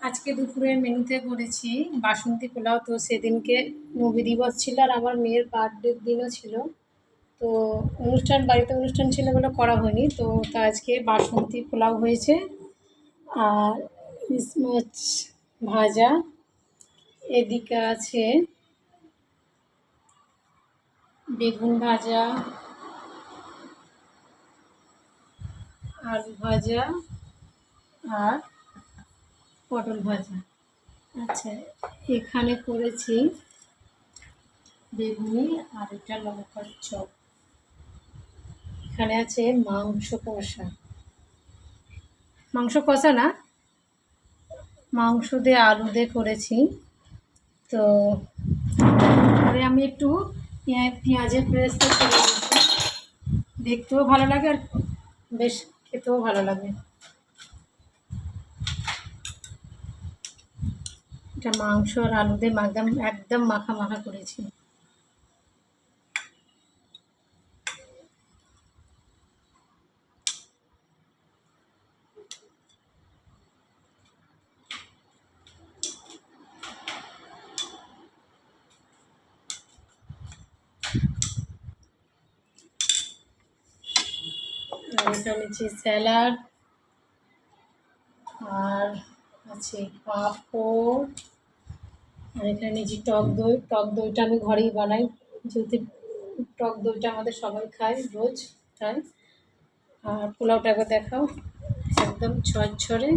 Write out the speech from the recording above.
আজকে দুপুরের মেনুতে করেছি বাসন্তী পোলাও। তো সেদিনকে নবী দিবস ছিল আর আমার মেয়ের বার্থডের দিনও ছিল। তো বাড়িতে অনুষ্ঠান ছিল বলে করা হয়নি। তো আজকে বাসন্তী পোলাও হয়েছে আর ইলিশ মাছ ভাজা। এদিকে আছে বেগুন ভাজা, আলু ভাজা আর পটল ভাজা। আচ্ছা, এখানে করেছি বেগুনি আর এটা লঙ্কার চপ। এখানে আছে মাংস কষা, মাংস কষা না, মাংস দিয়ে আলু দিয়ে করেছি। তো পরে আমি একটু পেঁয়াজের পেস্টটা করে দিয়েছি, দেখতেও ভালো লাগে আর বেশ খেতেও ভালো লাগে। এটা মাংস আর আলু দিয়ে একদম মাখা মাখা করেছি। আর এটা নিচ্ছি স্যালাড, আর আছে পাঁপড়, আর এখানে নিচ্ছি টক দই। টক দইটা আমি ঘরেই বানাই, যেহেতু টক দইটা আমাদের সবাই খায় রোজ, তাই। আর পোলাওটা একবার দেখাও, একদম ঝরঝরে।